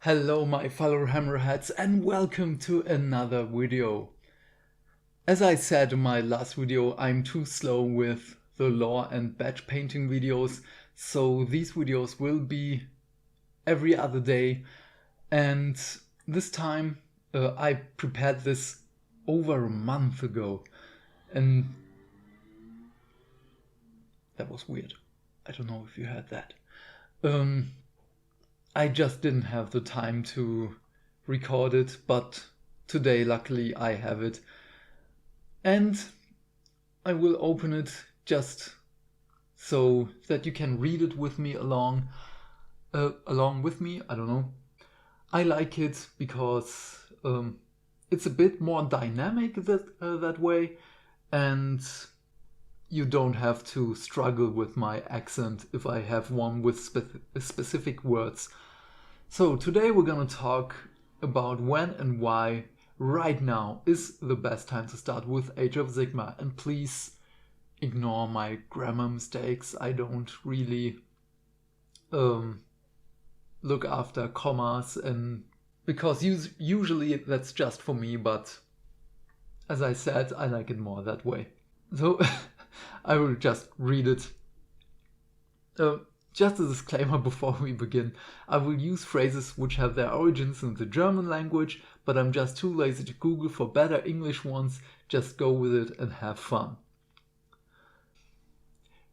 Hello my fellow hammerheads and welcome to another video. As I said in my last video, I'm too slow with the lore and badge painting videos, so these videos will be every other day, and this time I prepared this over a month ago, and that was weird. I don't know if you heard that. I just didn't have the time to record it, but today luckily I have it. And I will open it just so that you can read it with me along with me. I don't know. I like it because it's a bit more dynamic that way, and you don't have to struggle with my accent if I have one with specific words. So today we're gonna talk about when and why right now is the best time to start with Age of Sigmar. And please ignore my grammar mistakes. I don't really look after commas, and because usually that's just for me, but as I said, I like it more that way. So I will just read it. Just a disclaimer before we begin, I will use phrases which have their origins in the German language, but I'm just too lazy to Google for better English ones. Just go with it and have fun.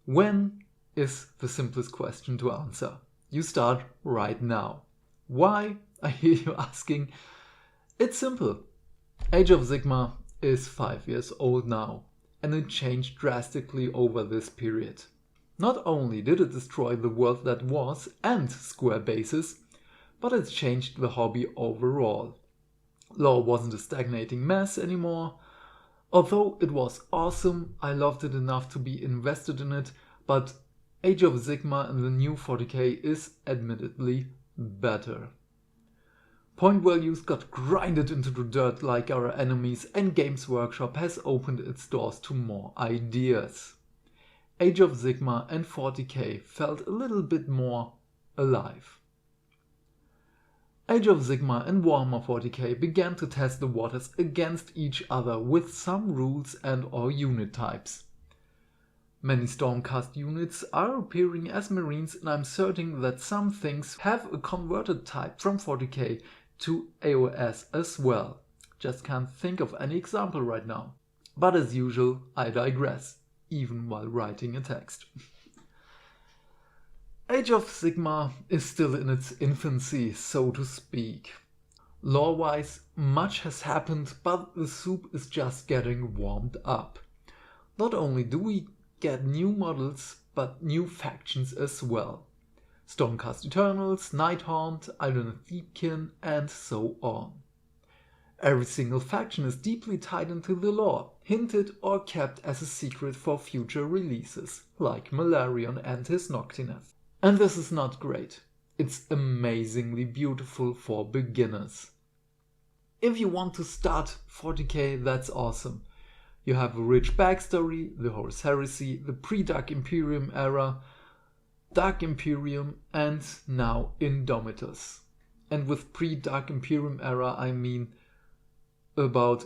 When is the simplest question to answer? You start right now. Why? I hear you asking. It's simple. Age of Sigmar is 5 years old now, and it changed drastically over this period. Not only did it destroy the world that was and square bases, but it changed the hobby overall. Lore wasn't a stagnating mess anymore. Although it was awesome, I loved it enough to be invested in it, but Age of Sigmar in the new 40k is admittedly better. Point values got grinded into the dirt like our enemies, and Games Workshop has opened its doors to more ideas. Age of Sigmar and 40k felt a little bit more alive. Age of Sigmar and Warhammer 40k began to test the waters against each other with some rules and or unit types. Many Stormcast units are appearing as Marines, and I'm certain that some things have a converted type from 40k to AOS as well. Just can't think of any example right now. But as usual, I digress, even while writing a text. Age of Sigmar is still in its infancy, so to speak. Lore-wise, much has happened, but the soup is just getting warmed up. Not only do we get new models, but new factions as well. Stormcast Eternals, Nighthaunt, Iron Thiefkin, and so on. Every single faction is deeply tied into the lore, hinted or kept as a secret for future releases, like Malarion and his Noctineth. And this is not great. It's amazingly beautiful for beginners. If you want to start 40k, that's awesome. You have a rich backstory, the Horus Heresy, the pre-Dark Imperium era, Dark Imperium, and now Indomitus. And with pre-Dark Imperium era I mean about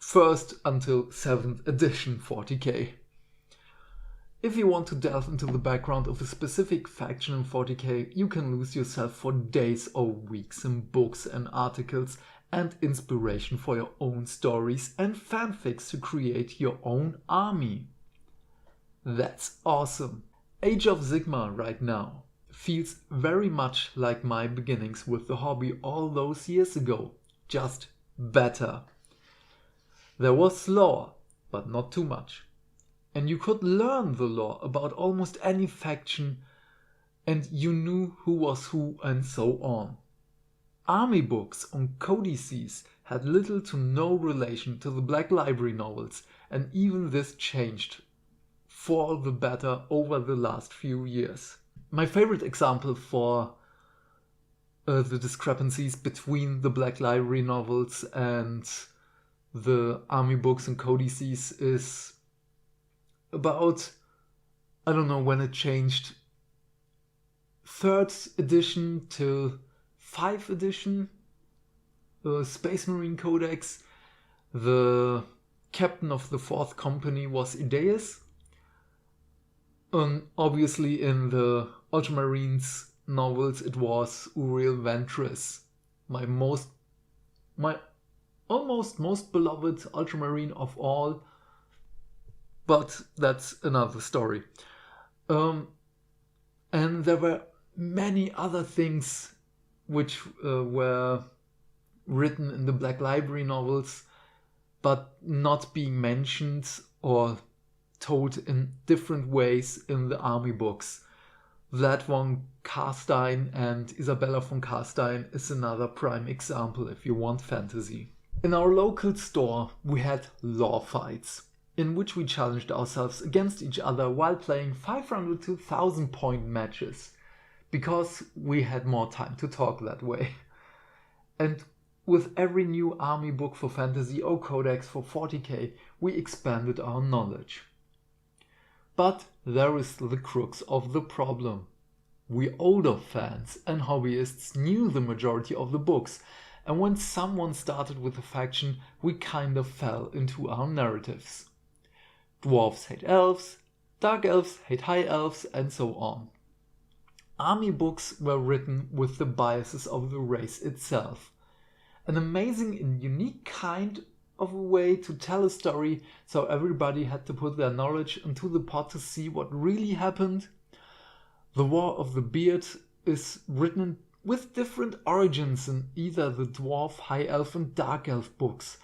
1st until 7th edition 40k. If you want to delve into the background of a specific faction in 40k, you can lose yourself for days or weeks in books and articles and inspiration for your own stories and fanfics to create your own army. That's awesome. Age of Sigmar right now feels very much like my beginnings with the hobby all those years ago, just better. There was lore, but not too much. And you could learn the lore about almost any faction, and you knew who was who and so on. Army books on codices had little to no relation to the Black Library novels, and even this changed for the better over the last few years. My favorite example for the discrepancies between the Black Library novels and the army books and codices is about, I don't know when it changed, 3rd edition to 5th edition Space Marine Codex. The captain of the 4th company was Ideas. And obviously in the Ultramarines novels it was Uriel Ventress, my almost most beloved Ultramarine of all, but that's another story. And there were many other things which were written in the Black Library novels, but not being mentioned or told in different ways in the army books. Vlad von Carstein and Isabella von Carstein is another prime example if you want fantasy. In our local store we had law fights, in which we challenged ourselves against each other while playing 500 to 1000 point matches, because we had more time to talk that way. And with every new army book for fantasy or codex for 40k, we expanded our knowledge. But there is the crux of the problem. We older fans and hobbyists knew the majority of the books, and when someone started with a faction, we kind of fell into our narratives. Dwarves hate elves, dark elves hate high elves, and so on. Army books were written with the biases of the race itself. An amazing and unique kind of a way to tell a story, so everybody had to put their knowledge into the pot to see what really happened. The War of the Beard is written with different origins in either the Dwarf, High Elf and Dark Elf books,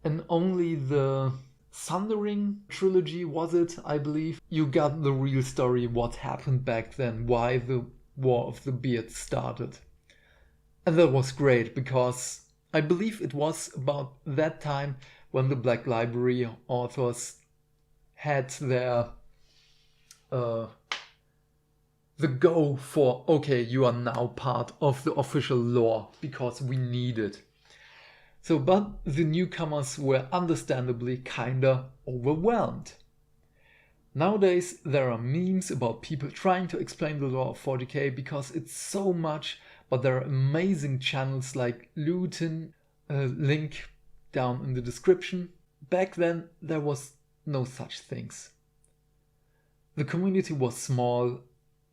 and only the Sundering trilogy, was it, I believe, you got the real story, what happened back then, why the War of the Beard started. And that was great, because I believe it was about that time when the Black Library authors had their the go for, okay, you are now part of the official lore, because we need it. So, but the newcomers were understandably kinda overwhelmed. Nowadays there are memes about people trying to explain the lore of 40k because it's so much, but there are amazing channels like Luton, link down in the description. Back then there was no such things. The community was small,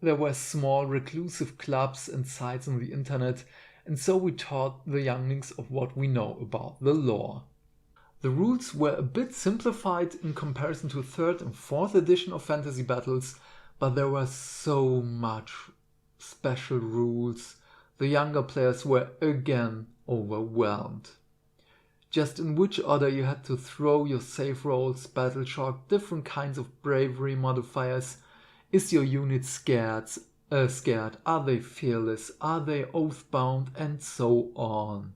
there were small reclusive clubs and sites on the internet, and so we taught the younglings of what we know about the lore. The rules were a bit simplified in comparison to 3rd and 4th edition of Fantasy Battles, but there were so much special rules. The younger players were again overwhelmed. Just in which order you had to throw your save rolls, battle shock, different kinds of bravery modifiers. Is your unit scared? Are they fearless? Are they oath-bound? And so on.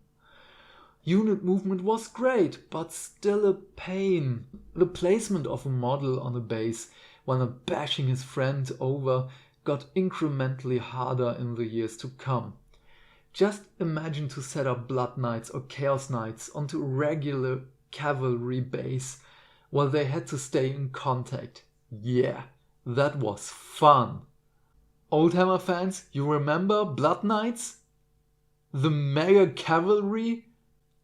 Unit movement was great, but still a pain. The placement of a model on a base when bashing his friend over got incrementally harder in the years to come. Just imagine to set up Blood Knights or Chaos Knights onto a regular cavalry base while they had to stay in contact. Yeah, that was fun. Oldhammer fans, you remember Blood Knights? The mega cavalry?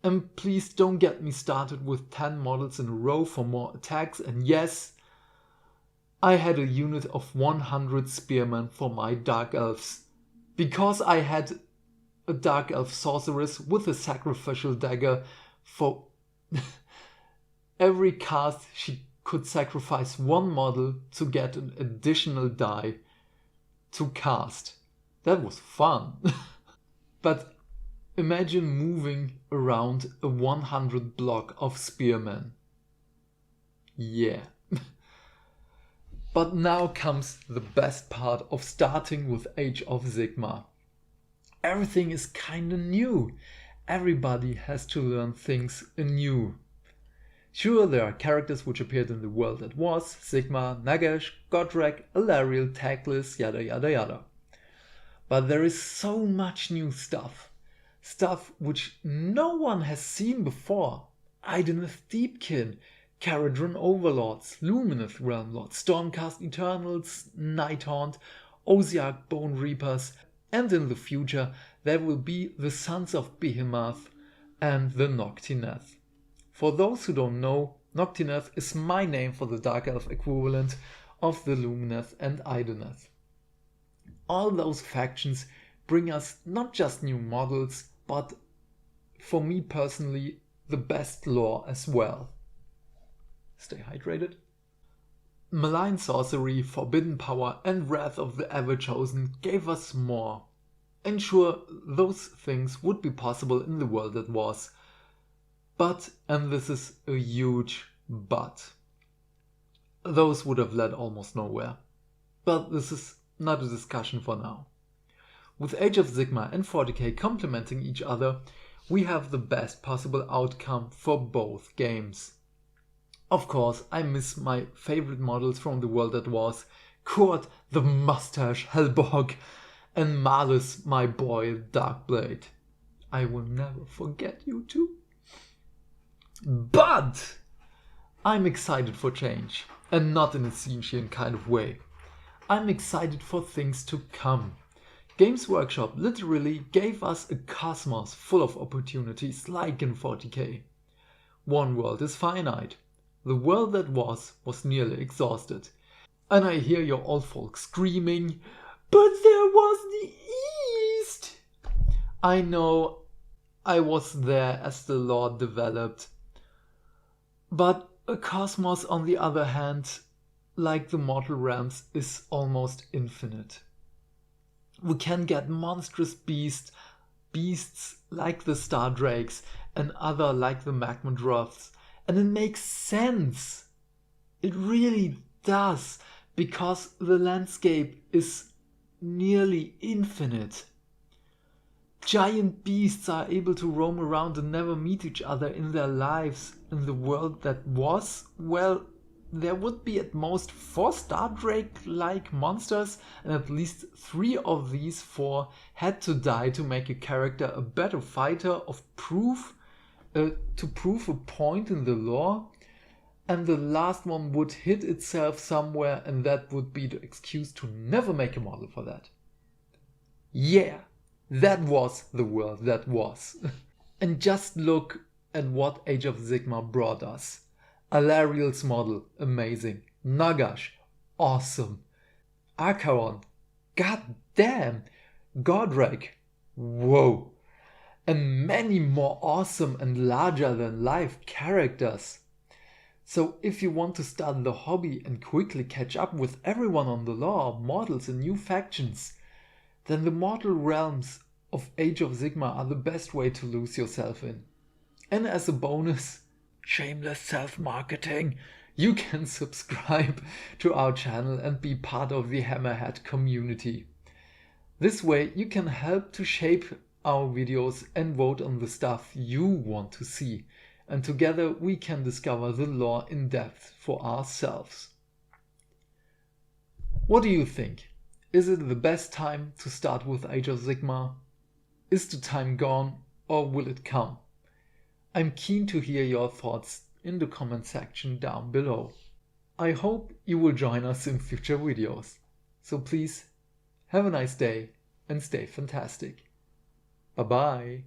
And please don't get me started with 10 models in a row for more attacks. And yes, I had a unit of 100 spearmen for my Dark Elves, because I had a Dark Elf sorceress with a sacrificial dagger. For every cast she could sacrifice one model to get an additional die to cast. That was fun. But imagine moving around a 100 block of spearmen. Yeah. But now comes the best part of starting with Age of Sigmar. Everything is kinda new. Everybody has to learn things anew. Sure, there are characters which appeared in the world that was, Sigmar, Nagash, Godrek, Alariel, Taglis, yada yada yada. But there is so much new stuff. Stuff which no one has seen before. Ideneth Deepkin, Caradron Overlords, Lumineth Realm Lords, Stormcast Eternals, Nighthaunt, Osiark Bone Reapers, and in the future there will be the Sons of Behemoth and the Noctineth. For those who don't know, Noctineth is my name for the Dark Elf equivalent of the Lumineth and Idoneth. All those factions bring us not just new models, but for me personally, the best lore as well. Stay hydrated. Malign Sorcery, Forbidden Power and Wrath of the Ever-Chosen gave us more. And sure, those things would be possible in the world that was. But, and this is a huge but, those would have led almost nowhere. But this is not a discussion for now. With Age of Sigmar and 40k complementing each other, we have the best possible outcome for both games. Of course, I miss my favorite models from the world that was, Kurt the Mustache Hellborg and Malus my boy Darkblade. I will never forget you two. But I'm excited for change, and not in a Siege kind of way. I'm excited for things to come. Games Workshop literally gave us a cosmos full of opportunities like in 40k. One world is finite. The world that was nearly exhausted. And I hear your old folk screaming, but there was the East! I know, I was there as the lore developed. But a cosmos on the other hand, like the mortal realms, is almost infinite. We can get monstrous beasts like the Star Drakes and other like the Magma Dwarfs. And it makes sense. It really does, because the landscape is nearly infinite. Giant beasts are able to roam around and never meet each other in their lives. In the world that was, well, there would be at most 4 Star Drake-like monsters, and at least 3 of these 4 had to die to make a character a better fighter of proof, to prove a point in the lore, and the last one would hit itself somewhere, and that would be the excuse to never make a model for that. Yeah, that was the world that was. And just look at what Age of Sigmar brought us. Alariel's model, amazing. Nagash, awesome. Acheron, god damn. Godric, whoa. And many more awesome and larger than life characters. So if you want to start the hobby and quickly catch up with everyone on the lore, models and new factions, then the mortal realms of Age of Sigmar are the best way to lose yourself in. And as a bonus, shameless self-marketing, you can subscribe to our channel and be part of the Hammerhead community. This way you can help to shape our videos and vote on the stuff you want to see, and together we can discover the lore in depth for ourselves. What do you think? Is it the best time to start with Age of Sigmar? Is the time gone, or will it come? I'm keen to hear your thoughts in the comment section down below. I hope you will join us in future videos. So please, have a nice day and stay fantastic. Bye bye.